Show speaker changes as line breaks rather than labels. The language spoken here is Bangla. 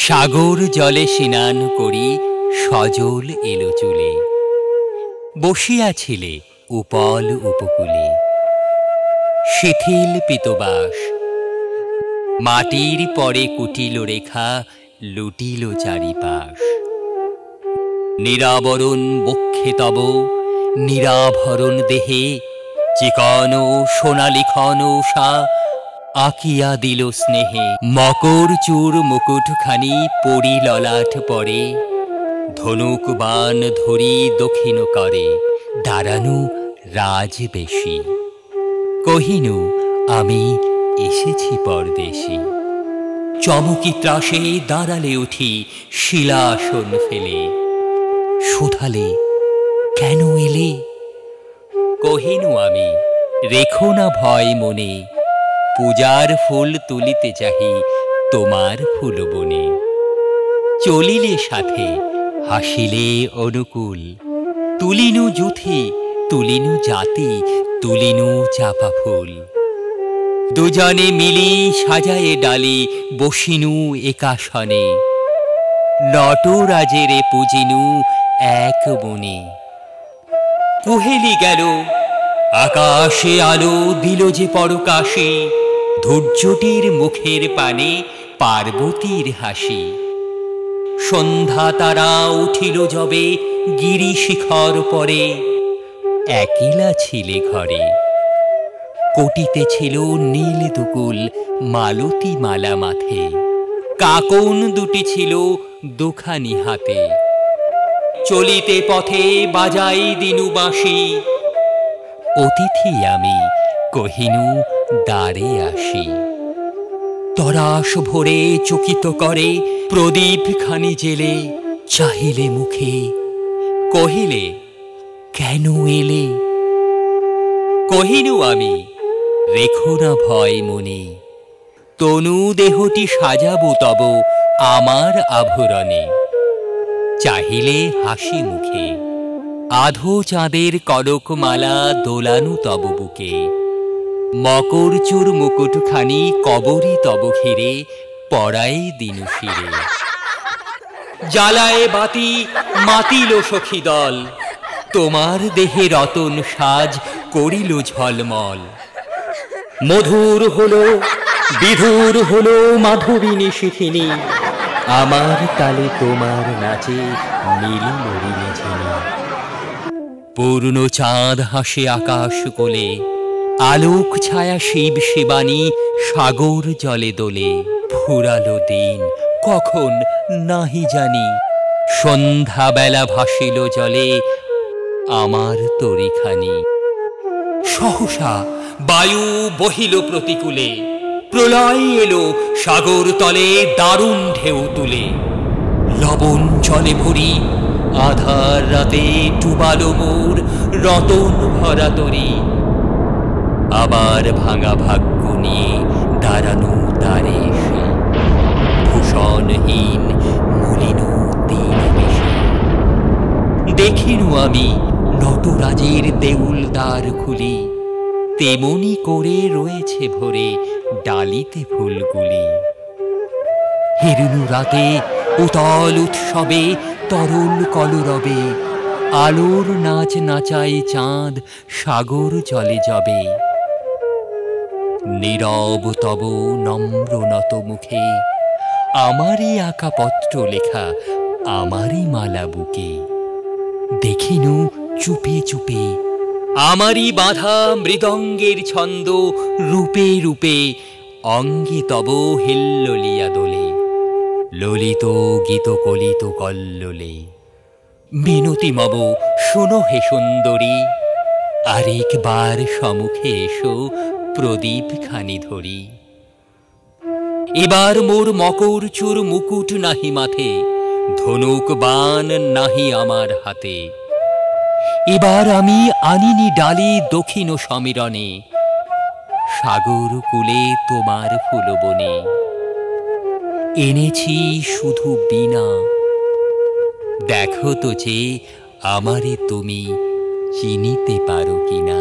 সাগর জলে স্নান করি সজল এলো চুলে, বসিয়াছিলে উপল উপকূলে। শিথিল পিতবাস মাটির পরে কুটিল রেখা, লুটিল চারিপাশ। নিরাবরণ বক্ষে তব, নিরাভরণ দেহে, চিকন সোনালি খনসা আঁকিয়া দিল স্নেহে। মকর চূড় মুকুটখানি পরি ললাট পরে, ধনুক বাণ ধরি দক্ষিণ করে দাঁড়ানু রাজবেশী। কহিনু আমি এসেছি পরদেশী। চমকি ত্রাসে দাঁড়ালে উঠি শিলাসন ফেলে, শুধালে কেন এলে? কহিনু আমি রেখো না ভয় মনে, পূজার ফুল তুলিতে চাহি তোমার ফুলবনে। চলিলে সাথে হাসিলে অনুকূল, তুলিনু যুথি তুলিনু জাতি, তুলিনু চাপা ফুল। দুজনে মিলি সাজায়ে ডালি বসিনু একাসনে, নটরাজেরে পুজিনু এক মনে। কুহেলি গেল আকাশে আলো দিল যে পরকাশে, ধৈর্যটির মুখের পানে পার্বতীর হাসি। সন্ধ্যা তারা উঠিল যবে গিরি শিখর পরে, একলা ছিলে ঘরে। কোটিতে ছিল নীল দুকুল মালতী মালা মাথে, কাকন দুটি ছিল দুখানি হাতে। চলিতে পথে বাজাই দিনু বাঁশি, অতিথি আমি কহিনু দ্বারে আসি। তরাস ভরে চকিত করে প্রদীপ খানি জেলে, চাহিলে মুখে কহিলে কেন এলে? কহিনু আমি রেখো না ভয় মনে, তনু দেহটি সাজাবো তব আমার আভরণে। চাহিলে হাসি মুখে আধো চাঁদের কনকমালা দোলানু তব বুকে। মকর চূড় মুকুটখানি কবরী তব ঘিরে, পরাই দিনু শিরে। জ্বালায় বাতি মাতিল সখী দল, তোমার দেহে রতন সাজ করিল ঝলমল। মধুর হলো বিধুর হলো মাধবিনী শিখিনী, আমার তালে তোমার নাচে নীলি মরিলে ঝিনি। পূর্ণ চাঁদ হাসে আকাশ কোলে, আলোক ছায়া শিব শিবানী সাগর জলে দোলে। ফুরালো দিন কখন নাহি জানি, সন্ধ্যা বেলা ভাসিল জলে আমার তরিখানি। সহসা বায়ু বহিল প্রতিকূলে, প্রলয় এলো সাগর তলে দারুণ ঢেউ তুলে। লবণ জলে ভরি আধার রাতে ডুবালো মোর রতন ভরা তরি। আবার ভাঙা ভাগ্য নিয়ে দাঁড়ানো দ্বারে এসে, ভূষণহীন মলিন দিন বেশি। দেখিনু আমি নটরাজের দেউল দ্বার খুলি, তেমনি করে রয়েছে ভরে ডালিতে ফুলগুলি। হেরুনু রাতে উতল উৎসবে তরল কলরবে, আলোর নাচ নাচাই চাঁদ সাগর জলে যাবে। নীরব তব নম্র নত মুখে, আমারই আঁকা পত্র লেখা আমারই মালা বুকে। দেখিনু চুপে চুপে আমারই বাঁধা মৃদঙ্গের ছন্দ, রূপে রূপে অঙ্গে তব হিল্লোলিয়া দোলে। ললিত গীত কলিত কল্লোলে, মিনতি মব শোনো হে সুন্দরী, আরেকবার সম্মুখে এসো প্রদীপ খানি ধরি। এবার মোর মকর চূড় মুকুট নাহি মাথে, ধনুক বাণ নাহি আমার হাতে। এবার আমি আনিনি ডালি দক্ষিণ সমীরণে, সাগর কূলে তোমার ফুলবনে। এনেছি শুধু বীণা, দেখো তো যে আমারে তুমি চিনিতে পারো কিনা।